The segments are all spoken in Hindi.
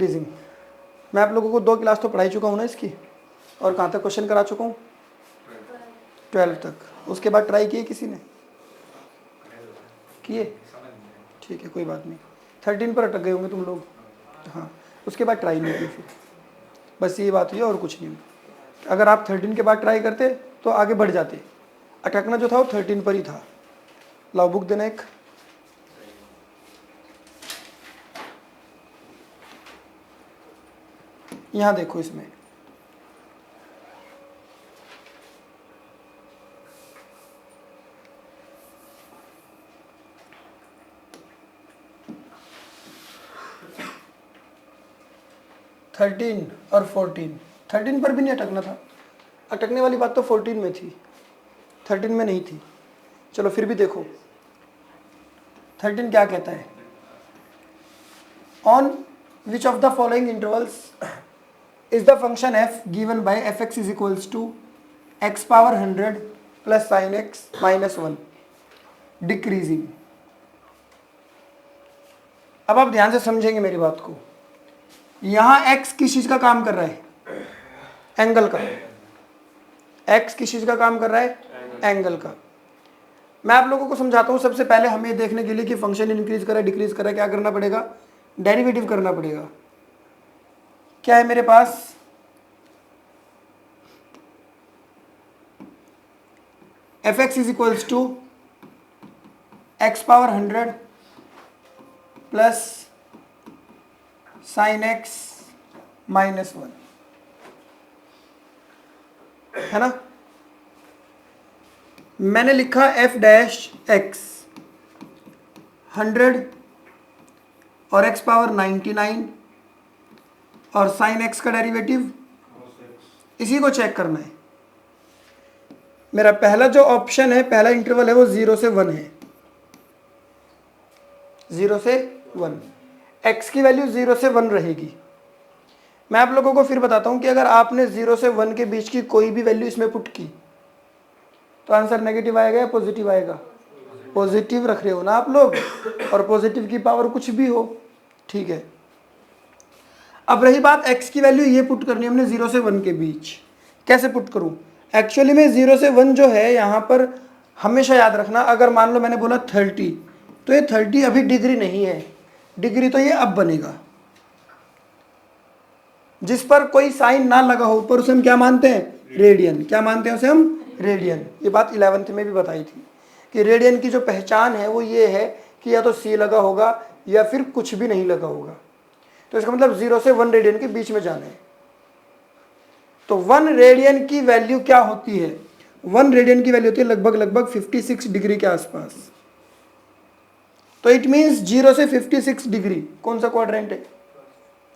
इंक्रीजिंग। मैं आप लोगों को 2 क्लास तो पढ़ाई चुका हूँ ना इसकी, और कहाँ तक क्वेश्चन करा चुका हूँ? 12 तक। उसके बाद ट्राई किए किसी ने? किए? ठीक है, कोई बात नहीं। 13 पर अटक गए होंगे तुम लोग। हाँ, उसके बाद ट्राई नहीं की फिर, बस ये बात हुई और कुछ नहीं। अगर आप 13 के बाद ट्राई करते तो आगे बढ़ जाते। अटकना जो था वो 13 पर ही था। लाओ बुक देना एक। यहाँ देखो इसमें थर्टीन और 14। 13 पर भी नहीं अटकना था, अटकने वाली बात तो 14 में थी, 13 में नहीं थी। चलो फिर भी देखो 13 क्या कहता है। On which of the following intervals is the function f given by f x is equals to x power 100 plus sine x minus 1 decreasing. अब आप ध्यान से समझेंगे मेरी बात को। यहां एक्स किस चीज का काम कर रहा है? एंगल का। एक्स किस चीज का काम कर रहा है? एंगल का। मैं आप लोगों को समझाता हूं। सबसे पहले हमें देखने के लिए कि फंक्शन इंक्रीज कर रहा है डिक्रीज कर रहा है, क्या करना पड़ेगा? डेरिवेटिव करना पड़ेगा। क्या है मेरे पास? F x is equals to x power 100 plus sine x minus 1, है ना? मैंने लिखा एफ डैश एक्स 100 और एक्स पावर 99 और साइन एक्स का डेरिवेटिव, इसी को चेक करना है। मेरा पहला जो ऑप्शन है, पहला इंटरवल है वो 0 से 1 है। 0 से 1, एक्स की वैल्यू 0 से 1 रहेगी। मैं आप लोगों को फिर बताता हूं कि अगर आपने 0 से 1 के बीच की कोई भी वैल्यू इसमें पुट की तो आंसर नेगेटिव आएगा या पॉजिटिव आएगा? पॉजिटिव रख रहे हो ना आप लोग, और पॉजिटिव की पावर कुछ भी हो, ठीक है। अब रही बात एक्स की वैल्यू, ये पुट करनी है हमने 0 से 1 के बीच। कैसे पुट करूं? एक्चुअली में 0 से 1 जो है यहाँ पर हमेशा याद रखना, अगर मान लो मैंने बोला 30, तो ये 30 अभी डिग्री नहीं है, डिग्री तो ये अब बनेगा। जिस पर कोई साइन ना लगा हो ऊपर उसे हम क्या मानते हैं? रेडियन। क्या मानते हैं उसे हम? रेडियन। ये बात 11th में भी बताई थी कि रेडियन की जो पहचान है वो ये है कि या तो सी लगा होगा या फिर कुछ भी नहीं लगा होगा। तो इसका मतलब 0 से 1 रेडियन के बीच में जाना है। तो 1 रेडियन की वैल्यू क्या होती है? 1 रेडियन की वैल्यू होती है लगभग 56 डिग्री के आसपास। तो इट मीन्स 0 से 56 डिग्री कौन सा क्वाड्रेंट है?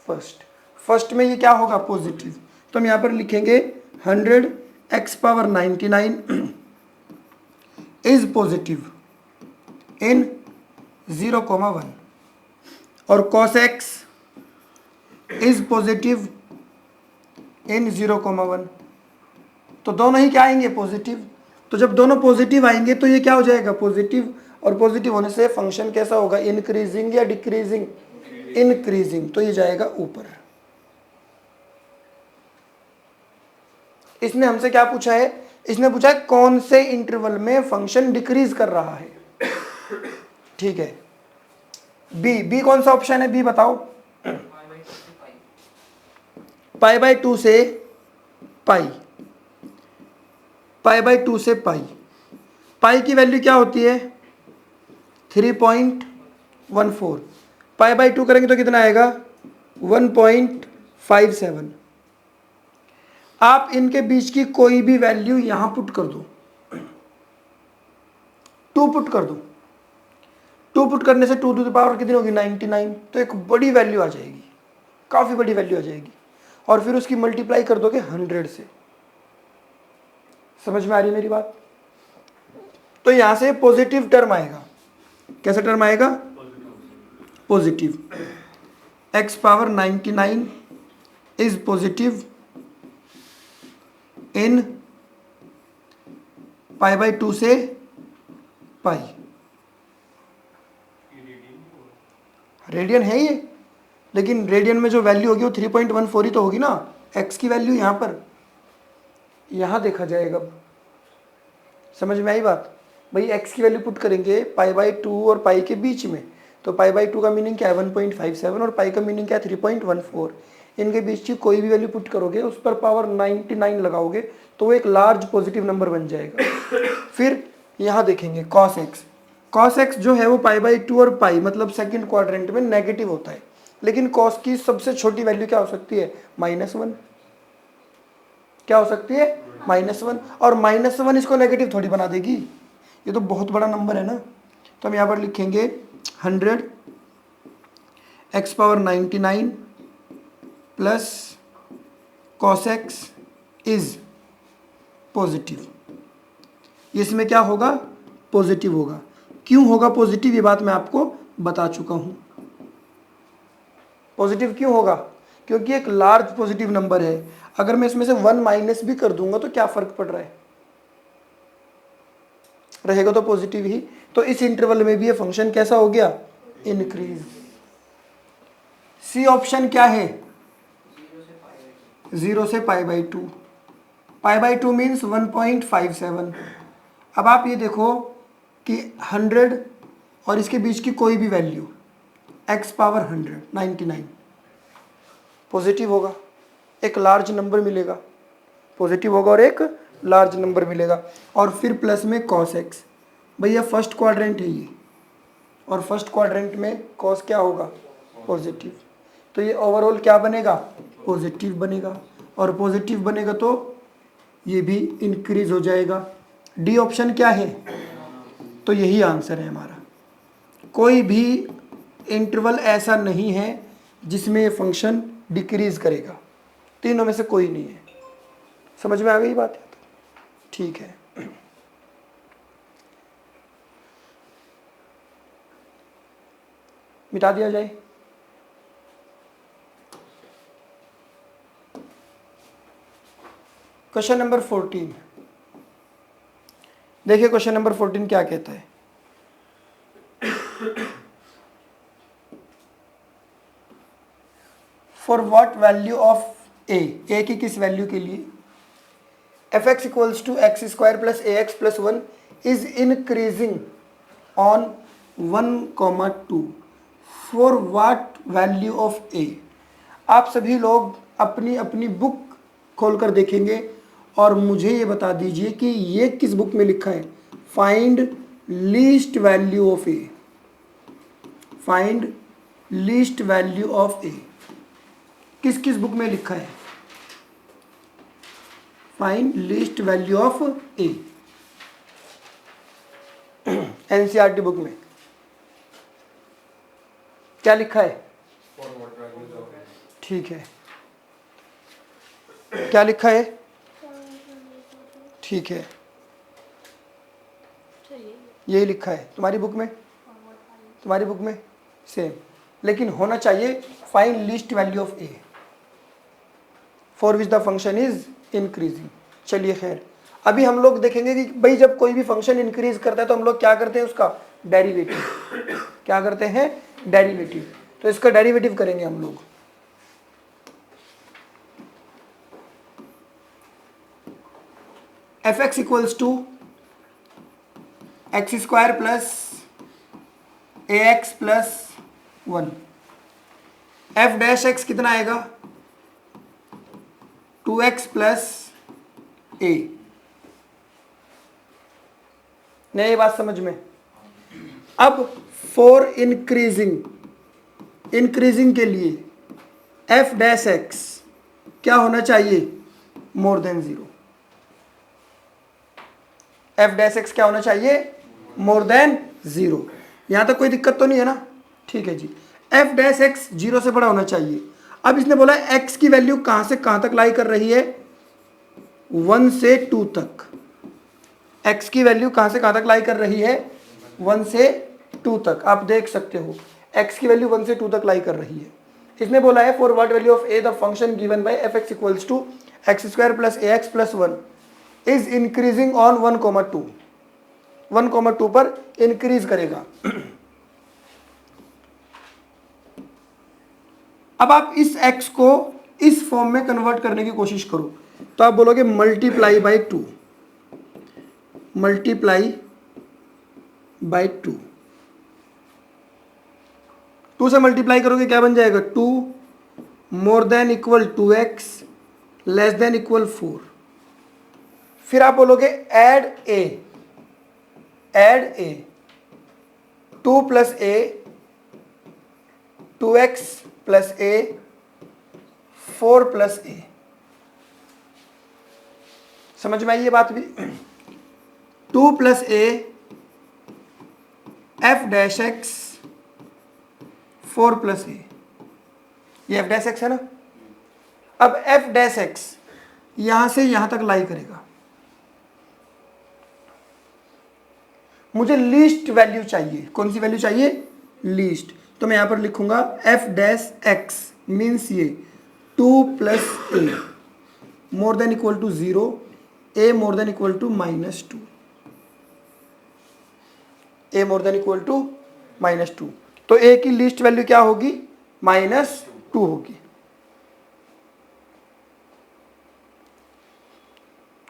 फर्स्ट। फर्स्ट में ये क्या होगा? पॉजिटिव। तो हम यहां पर लिखेंगे 100 x power 99 is positive in 0,1 और cos x is positive in 0,1। तो दोनों ही क्या आएंगे? पॉजिटिव। तो जब दोनों पॉजिटिव आएंगे तो ये क्या हो जाएगा? पॉजिटिव। और पॉजिटिव होने से फंक्शन कैसा होगा? इंक्रीजिंग या डिक्रीजिंग? इंक्रीजिंग। तो ये जाएगा ऊपर। इसने हमसे क्या पूछा है? इसने पूछा है कौन से इंटरवल में फंक्शन डिक्रीज कर रहा है। ठीक है, बी। बी कौन सा ऑप्शन है? बी बताओ। पाई बाय 2 से पाई, पाई बाय 2 से पाई। पाई की वैल्यू क्या होती है? 3.14। पाई बाय 2 करेंगे तो कितना आएगा? 1.57। आप इनके बीच की कोई भी वैल्यू यहां पुट कर दो, 2 पुट कर दो। 2 पुट करने से 2 टू द पावर कितनी होगी? 99। तो एक बड़ी वैल्यू आ जाएगी, काफी बड़ी वैल्यू आ जाएगी। और फिर उसकी मल्टीप्लाई कर दोगे 100 से। समझ में आ रही है मेरी बात? तो यहां से पॉजिटिव टर्म आएगा। कैसा टर्म आएगा? Positive. X power 99 is positive in pi by 2 से पाई। रेडियन है ये, लेकिन रेडियन में जो वैल्यू होगी वो 3.14 ही तो होगी ना। x की वैल्यू यहाँ पर, यहाँ देखा जाएगा। समझ में आई बात? भाई x की वैल्यू पुट करेंगे π/2 और पाई के बीच में, तो π/2 का मीनिंग क्या है 1.57 और पाई का मीनिंग क्या है 3.14। इनके बीच की कोई भी वैल्यू पुट करोगे, उस पर पावर 99 लगाओगे तो वो एक लार्ज पॉजिटिव नंबर बन जाएगा। फिर यहाँ देखेंगे cos x। cos x जो है वो π/2 और पाई मतलब सेकंड क्वाड्रेंट में नेगेटिव होता है, लेकिन cos की सबसे छोटी वैल्यू क्या हो सकती है -1। क्या हो सकती है -1, और -1 इसको नेगेटिव थोड़ी बना देगी, ये तो बहुत बड़ा नंबर है ना। तो हम यहाँ पर लिखेंगे 100 x⁻99 plus cos x is positive. इसमें क्या होगा? पॉजिटिव होगा। क्यों होगा पॉजिटिव, ये बात मैं आपको बता चुका हूं। पॉजिटिव क्यों होगा? क्योंकि एक लार्ज पॉजिटिव नंबर है। अगर मैं इसमें से 1 माइनस भी कर दूंगा तो क्या फर्क पड़ रहा है, रहेगा तो पॉजिटिव ही। तो इस इंटरवल में भी ये फंक्शन कैसा हो गया? इंक्रीज। सी ऑप्शन क्या है? 0 से π/2। π/2 मीन्स 1.57। अब आप ये देखो कि 100 और इसके बीच की कोई भी वैल्यू x⁻100 99 पॉजिटिव होगा, एक लार्ज नंबर मिलेगा। पॉजिटिव होगा और एक लार्ज नंबर मिलेगा। और फिर प्लस में cos x। भैया फर्स्ट क्वाड्रेंट है ये, और फर्स्ट क्वाड्रेंट में cos क्या होगा? पॉजिटिव। तो ये ओवरऑल क्या बनेगा? पॉजिटिव बनेगा, और पॉजिटिव बनेगा तो ये भी इंक्रीज हो जाएगा। डी ऑप्शन क्या है? तो यही आंसर है हमारा। कोई भी इंटरवल ऐसा नहीं है जिसमें ये फंक्शन डिक्रीज करेगा, तीनों में से कोई नहीं है। समझ में आ गई बात? ठीक है। मिटा दिया जाए। क्वेश्चन नंबर 14 देखिए। क्वेश्चन नंबर 14 क्या कहता है? फॉर व्हाट वैल्यू ऑफ ए की किस वैल्यू के लिए f(x = x² + ax + 1) is increasing on 1,2 for what value of a. आप सभी लोग अपनी अपनी बुक खोलकर देखेंगे और मुझे ये बता दीजिए कि ये किस बुक में लिखा है। Find least value of a. Find least value of a किस किस बुक में लिखा है? Find least value of a, NCERT book में क्या लिखा है? ठीक है, क्या लिखा है? ठीक है, यही लिखा है तुम्हारी बुक में? तुम्हारी बुक में सेम, लेकिन होना चाहिए find least value of A for which the function is increasing. चलिए खैर, अभी हम लोग देखेंगे कि भाई जब कोई भी फंक्शन इंक्रीज करता है तो हम लोग क्या करते हैं? उसका डेरिवेटिव। क्या करते हैं? डेरिवेटिव। तो इसका डेरिवेटिव करेंगे हम लोग। f(x = x² + ax + 1) f' कितना आएगा? 2x + a। नहीं ये बात समझ में? अब फॉर इंक्रीजिंग के लिए f' क्या होना चाहिए? More than 0। f' क्या होना चाहिए? More than 0। यहां तक कोई दिक्कत तो नहीं है ना? ठीक है जी। f' 0 से बड़ा होना चाहिए। अब इसने बोला x की वैल्यू कहां से कहां तक लाई कर रही है? 1 से 2 तक। x की वैल्यू कहां से कहां तक लाई कर रही है? 1 से 2 तक। आप देख सकते हो x की वैल्यू 1 से 2 तक लाई कर रही है। इसने बोला है for what value of a the function given bye f(x = x² + ax + 1) is increasing on 1,2। 1,2 पर इंक्रीज करेगा। अब आप इस x को इस फॉर्म में कन्वर्ट करने की कोशिश करो, तो आप बोलोगे मल्टीप्लाई बाई 2, मल्टीप्लाई बाई 2, 2 से मल्टीप्लाई करोगे क्या बन जाएगा, 2 more than equal 2x less than equal 4। फिर आप बोलोगे add a, 2 plus a, 2x plus a, 4 plus a. समझ में आई ये बात भी। 2 plus a f dash x 4 plus a, ये एफ डैश एक्स है ना। अब एफ डैश एक्स यहां से यहां तक लाई करेगा, मुझे लीस्ट वैल्यू चाहिए। कौन सी वैल्यू चाहिए, लीस्ट। तो मैं यहां पर लिखूंगा एफ डैश एक्स मीन्स ये 2 plus a more than equal to 0, a more than equal to -2, a more than equal to -2। तो ए की लीस्ट वैल्यू क्या होगी, -2 होगी।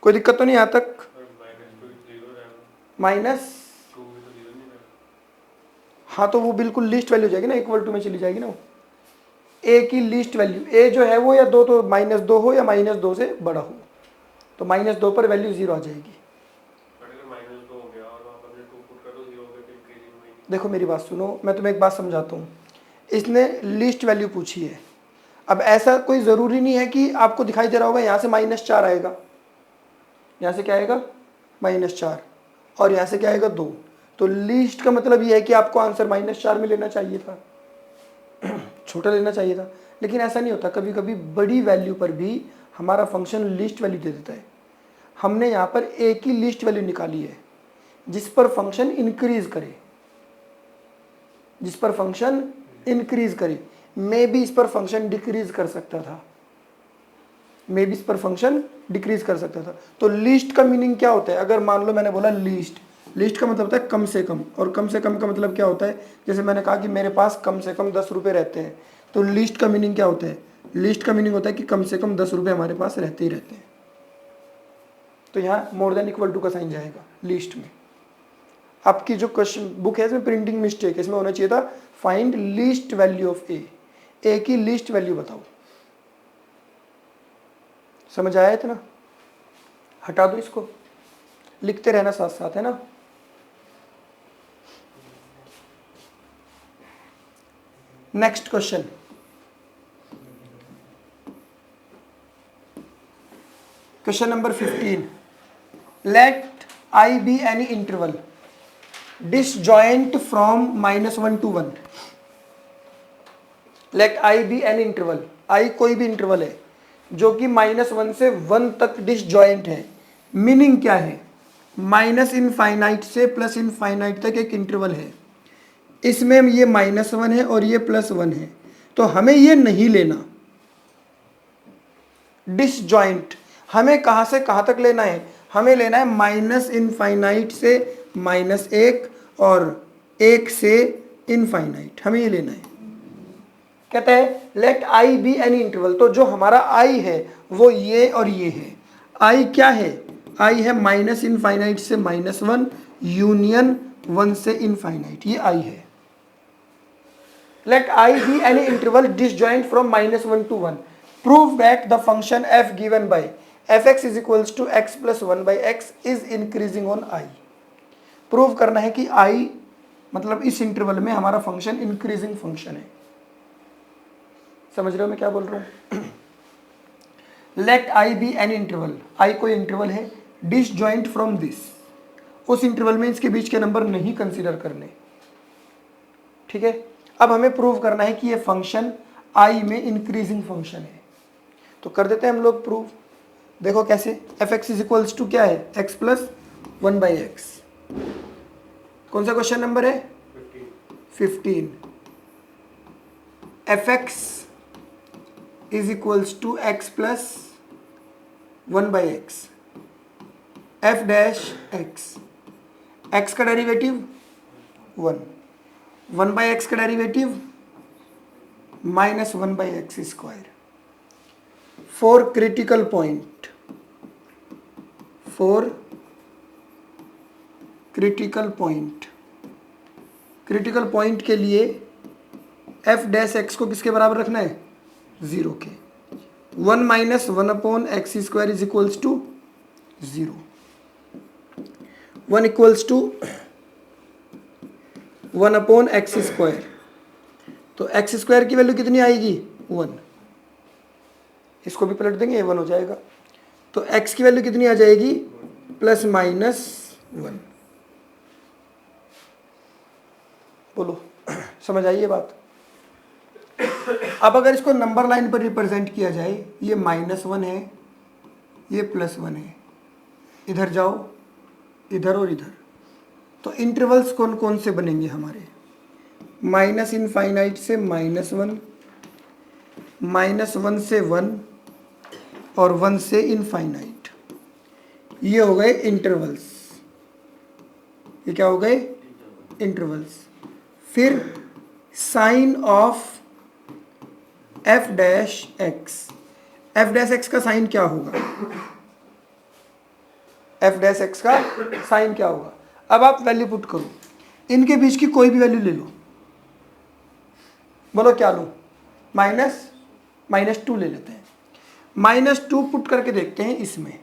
कोई दिक्कत तो नहीं यहां तक, माइनस, हाँ तो वो बिल्कुल लीस्ट वैल्यू जाएगी ना, इक्वल टू में चली जाएगी ना वो। ए की लीस्ट वैल्यू, ए जो है वो या 2 तो -2 हो या -2 से बड़ा हो, तो -2 पर वैल्यू 0 आ जाएगी। देखो मेरी बात सुनो, मैं तुम्हें एक बात समझाता हूँ। इसने लीस्ट वैल्यू पूछी है। अब ऐसा कोई ज़रूरी नहीं है कि आपको दिखाई दे रहा होगा यहाँ से -4 आएगा, यहाँ से क्या आएगा -4, और यहाँ से क्या आएगा 2। तो लीस्ट का मतलब ये है कि आपको आंसर -4 में लेना चाहिए था, छोटा लेना चाहिए था। लेकिन ऐसा नहीं होता, कभी कभी बड़ी वैल्यू पर भी हमारा फंक्शन लीस्ट वैल्यू दे देता है। हमने यहाँ पर ए की लीस्ट वैल्यू निकाली है जिस पर फंक्शन इंक्रीज करे, जिस पर फंक्शन इंक्रीज करे। मे भी इस पर फंक्शन डिक्रीज कर सकता था, मे भी इस पर फंक्शन डिक्रीज कर सकता था। तो लीस्ट का मीनिंग क्या होता है, अगर मान लो मैंने बोला लीस्ट, लीस्ट का मतलब होता है कम से कम, और कम से कम का मतलब क्या होता है, जैसे मैंने कहा कि मेरे पास कम से कम 10 रुपये रहते हैं, तो लीस्ट का मीनिंग क्या होता है, लीस्ट का मीनिंग होता है कि कम से कम 10 रुपये हमारे पास रहते ही रहते हैं। तो यहाँ मोर देन इक्वल टू का साइन जाएगा लीस्ट में। आपकी जो क्वेश्चन बुक है इसमें प्रिंटिंग मिस्टेक है, इसमें होना चाहिए था फाइंड लीस्ट वैल्यू ऑफ ए की लीस्ट वैल्यू बताओ। समझ आया इतना, हटा दो इसको, लिखते रहना साथ साथ, है ना। Next question, question number 15। Let I be any interval disjoint from -1 to 1। Let I be any interval, I कोई भी इंटरवल है जो कि -1 से 1 तक डिसजॉइंट है। मीनिंग क्या है, -इनफाइनाइट से +इनफाइनाइट तक एक इंटरवल है, इसमें ये -1 है और ये +1 है, तो हमें ये नहीं लेना। डिसजॉइंट हमें कहाँ से कहाँ तक लेना है, हमें लेना है -इनफाइनाइट से -1 और 1 से इनफाइनाइट, हमें ये लेना है। कहते हैं let I be any interval, तो जो हमारा आई है वो ये और ये है। आई क्या है, आई है -इनफाइनाइट से -1 यूनियन 1 से इनफाइनाइट, ये आई है। Let I be any interval disjoint from -1 to 1। Prove that the function f given by fx is equals to x plus 1 by x is increasing on i। Prove करना है कि i मतलब इस इंटरवल में हमारा फंक्शन इंक्रीजिंग फंक्शन है। समझ रहे हो मैं क्या बोल रहा हूँ। Let I be an interval, I कोई इंटरवल है, डिसजॉइंट फ्रॉम दिस, उस इंटरवल में इसके बीच के नंबर नहीं कंसीडर करने, ठीक है। अब हमें प्रूव करना है कि ये फंक्शन आई में इंक्रीजिंग फंक्शन है, तो कर देते हैं हम लोग प्रूव। देखो कैसे, f x is equals to क्या है, एक्स प्लस 1 बाई एक्स। कौन सा क्वेश्चन नंबर है, 15। F x is equals to x plus 1 by x, f dash x, x का डेरिवेटिव 1 बाई एक्स का derivative -1/x²। For critical point, for critical point, critical point के लिए f डैश x को किसके बराबर रखना है? 0 के। 1 - 1/x² is equals to 0। 1 equals to 1/x²। तो x² की वैल्यू कितनी आएगी? 1। इसको भी पलट देंगे, 1 हो जाएगा। तो x की वैल्यू कितनी आ जाएगी? ±1। बोलो, समझ आई ये बात? अब अगर इसको नंबर लाइन पर रिप्रेजेंट किया जाए, ये -1 है, ये +1 है, इधर जाओ, इधर और इधर, तो इंटरवल्स कौन कौन से बनेंगे हमारे? -∞ से -1, -1 से 1 और 1 से इनफाइनाइट। ये हो गए इंटरवल्स। ये क्या हो गए? इंटरवल्स। फिर sign of f dash x, f dash x का साइन क्या होगा? f डैश x का साइन क्या होगा? अब आप वैल्यू पुट करो, इनके बीच की कोई भी वैल्यू ले लो। बोलो क्या लो? -2 ले लेते हैं। -2 पुट करके देखते हैं इसमें।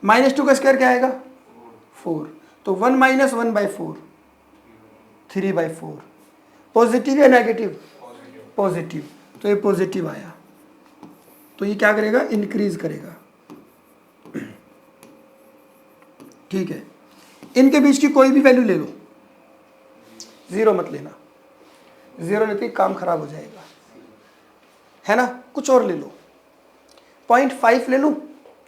-2 का स्क्वायर क्या आएगा? 4। तो 1 - 1/4, 3/4। पॉजिटिव या नेगेटिव? पॉजिटिव। तो ये पॉजिटिव आया, तो ये क्या करेगा? इंक्रीज करेगा। ठीक है, इनके बीच की कोई भी वैल्यू ले लो, 0 मत लेना, 0 लेते ही काम खराब हो जाएगा, है ना? कुछ और ले लो, 0.5 ले लूं?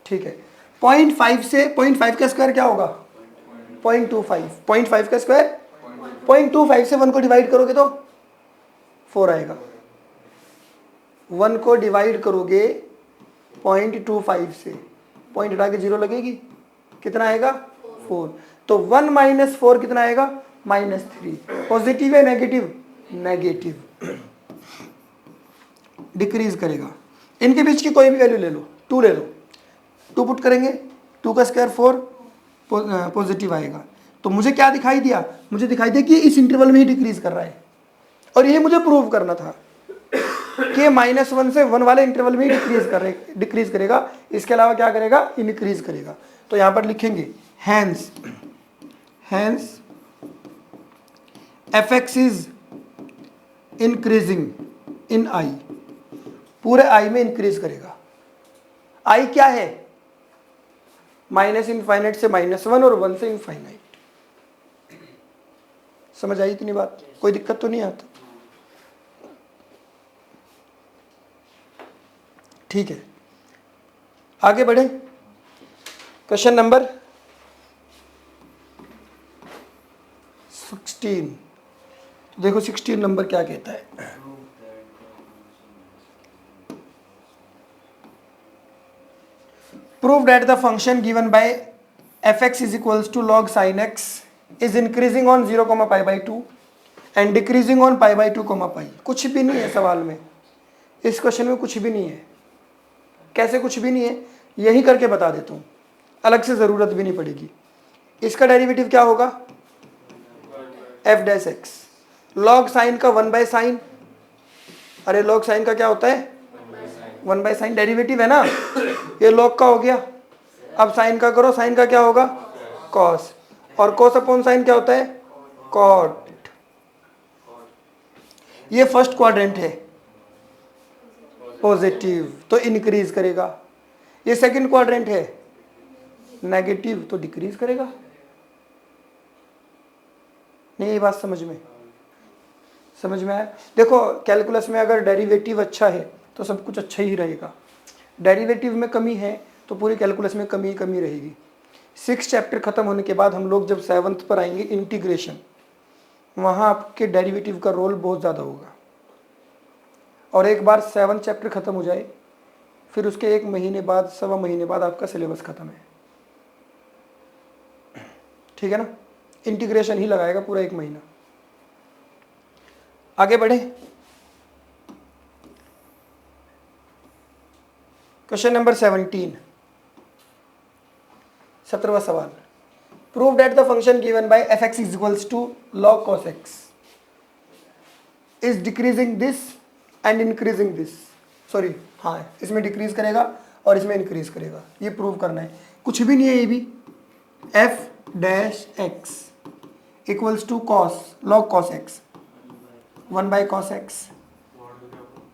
ठीक है, 0.5 से 0.5 का स्क्वायर क्या होगा? 0.25। 0.5 का स्क्वायर 0.25 से 1 को डिवाइड करोगे तो 4 आएगा। 1 को डिवाइड करोगे 0.25 से, पॉइंट हटा के 0 लगेगी, कितना आएगा? 4। तो 1 - 4 कितना आएगा? -3। पॉजिटिव है नेगेटिव? नेगेटिव। डिक्रीज करेगा। इनके बीच की कोई भी वैल्यू ले लो, 2 ले लो, 2 पुट करेंगे, 2 का स्क्वायर 4, पॉजिटिव आएगा। तो मुझे क्या दिखाई दिया? मुझे दिखाई दिया कि इस इंटरवल में ही डिक्रीज कर रहा है, और यही मुझे प्रूव करना था कि -1 से 1 वाले इंटरवल में ही डिक्रीज करेगा, इसके अलावा क्या करेगा? इंक्रीज करेगा। तो यहां पर लिखेंगे hence fx is increasing in i, पूरे i में इंक्रीज करेगा। i क्या है? -∞ से -1 और 1 से इनफाइनाइट। समझ आई इतनी बात? कोई दिक्कत तो नहीं आता? ठीक है, आगे बढ़े। Question number 16। तो देखो 16 नंबर क्या कहता है? Prove that the function given by fx is equals to log sin x is increasing on 0, π/2 and decreasing on π/2, π। कुछ भी नहीं है सवाल में, इस क्वेश्चन में कुछ भी नहीं है। कैसे कुछ भी नहीं है? यही करके बता देता हूँ, अलग से ज़रूरत भी नहीं पड़ेगी। इसका डेरिवेटिव क्या होगा? f dash x। log sine का 1/sin, अरे log साइन का क्या होता है? 1/sin, डेरिवेटिव है ना, ये log का हो गया। अब साइन का करो, साइन का क्या होगा? cos, और cos अपॉन साइन क्या होता है? cot। ये फर्स्ट क्वाड्रेंट है, पॉजिटिव, तो इंक्रीज करेगा। ये सेकंड क्वाड्रेंट है, नेगेटिव, तो डिक्रीज करेगा। नहीं, ये बात समझ में आया? देखो कैलकुलस में अगर डेरिवेटिव अच्छा है तो सब कुछ अच्छा ही रहेगा, डेरिवेटिव में कमी है तो पूरी कैलकुलस में कमी रहेगी। 6 चैप्टर खत्म होने के बाद हम लोग जब 7th पर आएंगे इंटीग्रेशन, वहाँ आपके डेरिवेटिव का रोल बहुत ज़्यादा होगा। और एक बार 7 चैप्टर खत्म हो जाए, फिर उसके 1 महीने बाद, 1.25 महीने बाद आपका सिलेबस खत्म है। ठीक है ना? इंटीग्रेशन ही लगाएगा पूरा 1 महीना। आगे बढ़े। क्वेश्चन नंबर 17वां सवाल, prove that the function given by f x is equals to log cos x is decreasing this and increasing this, sorry हाँ इसमें डिक्रीज करेगा और इसमें इंक्रीज करेगा, ये प्रूव करना है। कुछ भी नहीं है ये भी, f dash x equals to cos log cos x 1 by cos x.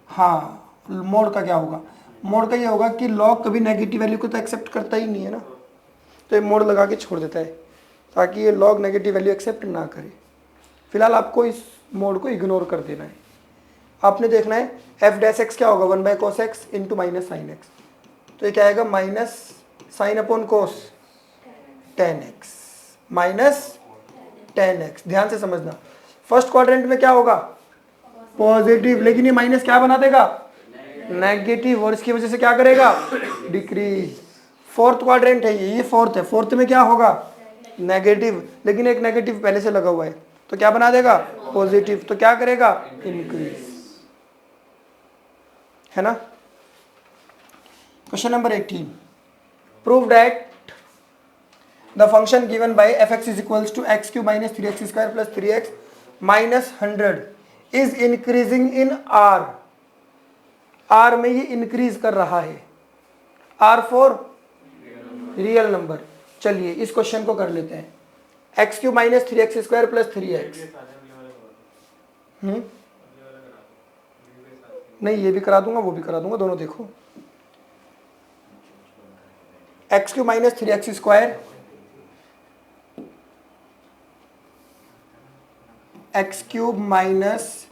हाँ मोड का क्या होगा, मोड का ये होगा कि लॉग कभी नेगेटिव वैल्यू को तो एक्सेप्ट करता ही नहीं है ना, तो ये मोड लगा के छोड़ देता है ताकि ये लॉग नेगेटिव वैल्यू एक्सेप्ट ना करे। फिलहाल आपको इस मोड को इग्नोर कर देना है। आपने देखना है एफ डैश एक्स क्या होगा 1 by cos x into minus sine x, तो ये क्या आएगा माइनस साइन अपॉन कोस ten x minus ten x. ध्यान से समझना, फर्स्ट क्वाड्रेंट में क्या होगा पॉजिटिव, लेकिन ये माइनस क्या बना देगा नेगेटिव, और इसकी वजह से क्या करेगा डिक्रीज। फोर्थ क्वाड्रेंट है ये फोर्थ है, फोर्थ में क्या होगा नेगेटिव, लेकिन एक नेगेटिव पहले से लगा हुआ है तो क्या बना देगा पॉजिटिव, तो क्या करेगा इंक्रीज, है ना। Question number 18, prove that the function given by f x is equals to x cube minus 3x square plus 3x minus 100 is increasing in R. R में ये इंक्रीज कर रहा है, आर फॉर रियल नंबर। चलिए इस क्वेश्चन को कर लेते हैं, x cube minus 3x square plus 3x। नहीं ये भी करा दूंगा वो भी करा दूंगा, दोनों देखो। X cube minus 3x square x cube minus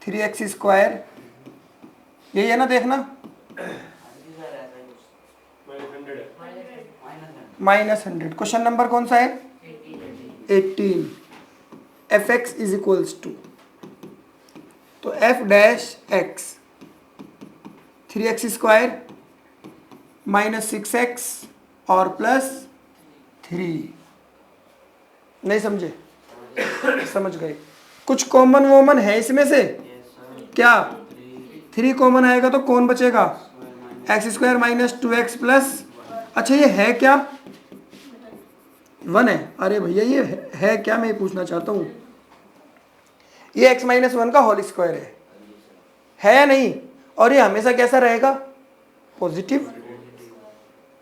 3x square, यही है ना देखना, माइनस 100। क्वेश्चन नंबर कौन सा है 18। F x is equals to, तो f dash x 3x square minus 6x और प्लस 3। नहीं समझे समझ गए। कुछ कॉमन वॉमन है इसमें से क्या 3 कॉमन आएगा तो कौन बचेगा x square minus 2x plus, अच्छा ये है क्या 1 है। अरे भैया ये है क्या, मैं पूछना चाहता हूँ, ये x माइनस 1 का होल स्क्वायर है या नहीं, और ये हमेशा कैसा रहेगा पॉजिटिव,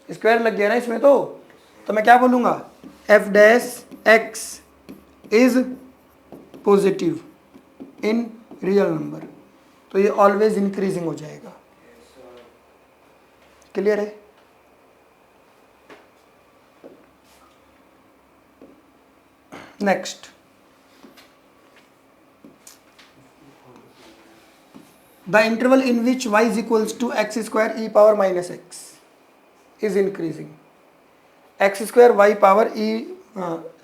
स्क्वायर लग गया ना इसमें, तो मैं क्या बोलूँगा F dash x is positive in real number, तो ये ऑलवेज इंक्रीजिंग हो जाएगा। क्लियर है। Next, the interval in which y is equals to x square e power minus x is increasing, x square y power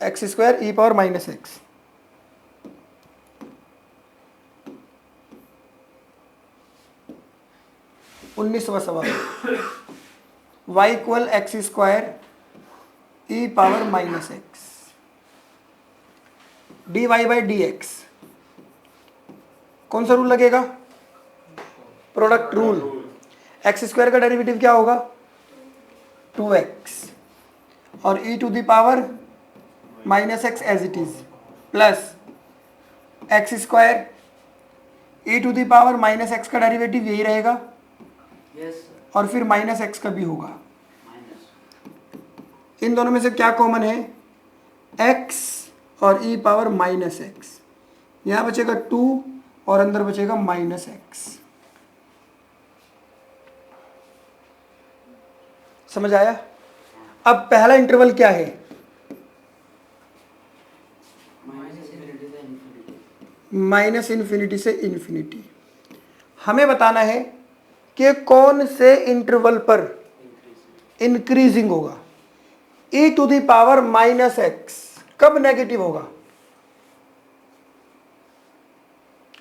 x square e power minus x। उन्नीसवां सवाल, y equal x square e power minus x d y by d x, कौन सा रूल लगेगा प्रोडक्ट रूल। एक्स स्क्वायर का डेरिवेटिव क्या होगा 2x और e to the power minus x as it is plus x square e to the power minus x का डेरिवेटिव यही रहेगा और फिर माइनस एक्स का भी होगा। इन दोनों में से क्या कॉमन है x और e पावर माइनस एक्स, यहाँ बचेगा 2 और अंदर बचेगा माइनस एक्स। समझ आया। अब पहला इंटरवल क्या है माइनस इन्फिनिटी से इन्फिनिटी। हमें बताना है कि कौन से इंटरवल पर इंक्रीजिंग होगा। e to the power minus x कब नेगेटिव होगा,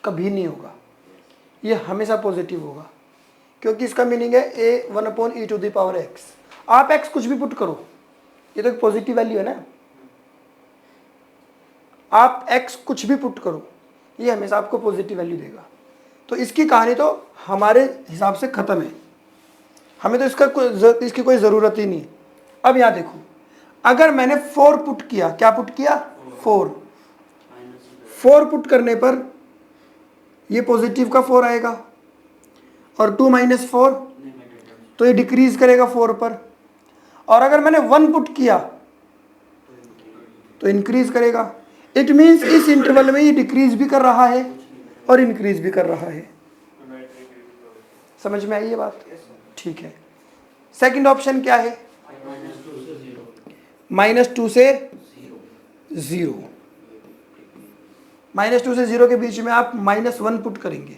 कभी नहीं होगा, ये हमेशा पॉजिटिव होगा, क्योंकि इसका मीनिंग है a 1 upon e to the power x। आप x कुछ भी पुट करो, ये तो एक पॉजिटिव वैल्यू है ना, आप x कुछ भी पुट करो ये हमेशा आपको पॉजिटिव वैल्यू देगा। तो इसकी कहानी तो हमारे हिसाब से खत्म है। हमें तो इसकी कोई ज़रूरत ही नहीं है। अब यहाँ देखो, अगर मैंने 4 पुट किया, क्या पुट किया, 4 पुट करने पर ये पॉजिटिव का 4 आएगा, और 2 - 4 तो ये डिक्रीज करेगा 4 पर, और अगर मैंने 1 पुट किया तो इंक्रीज करेगा। इट मीन्स इस इंटरवल में ये डिक्रीज भी कर रहा है और इंक्रीज भी कर रहा है। समझ में आई ये बात? ठीक है। सेकंड ऑप्शन क्या है, -2 से 0। -2 से 0 के बीच में आप -1 पुट करेंगे।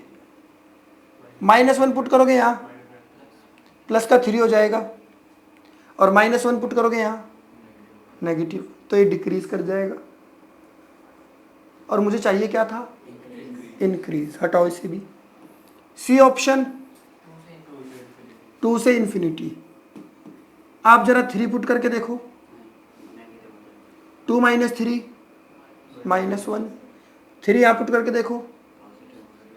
-1 पुट करोगे यहाँ, प्लस का 3 हो जाएगा, और -1 पुट करोगे यहाँ नेगेटिव, तो ये डिक्रीज कर जाएगा। और मुझे चाहिए क्या था, इंक्रीज। हटाओ इसे भी। सी ऑप्शन 2 से इन्फिनिटी। आप जरा 3 पुट करके देखो, 2 - 3 -1, 3 यहाँ पुट करके देखो,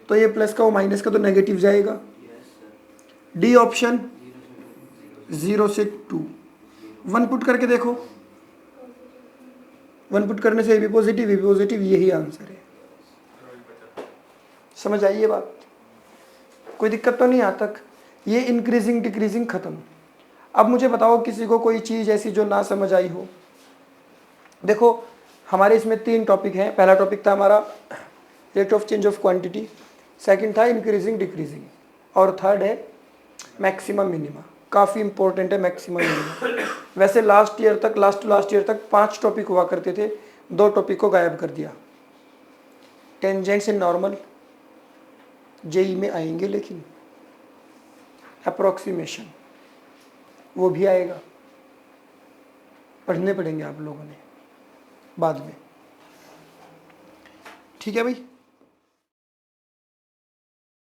तो ये प्लस का वो माइनस का तो नेगेटिव जाएगा। डी ऑप्शन 0 से 2, 1 पुट करके देखो, 1 पुट करने से ये भी पॉजिटिव, यही आंसर है। समझ आई ये बात? कोई दिक्कत तो नहीं यहाँ तक? ये इंक्रीजिंग डिक्रीजिंग खत्म। अब मुझे बताओ किसी को कोई चीज़ ऐसी जो ना समझ आई हो। देखो हमारे इसमें 3 टॉपिक हैं। पहला टॉपिक था हमारा rate of change of quantity, second था इंक्रीजिंग डिक्रीजिंग, और थर्ड है मैक्सिमम मिनिमा। काफ़ी इंपॉर्टेंट है मैक्सिमम मिनिमा। वैसे लास्ट ईयर तक 5 टॉपिक हुआ करते थे, 2 टॉपिक को गायब कर दिया। टेंजेंट्स इन नॉर्मल जेई में आएंगे, लेकिन अप्रोक्सीमेशन वो भी आएगा, पढ़ने पड़ेंगे आप लोगों ने बाद में। ठीक है भाई।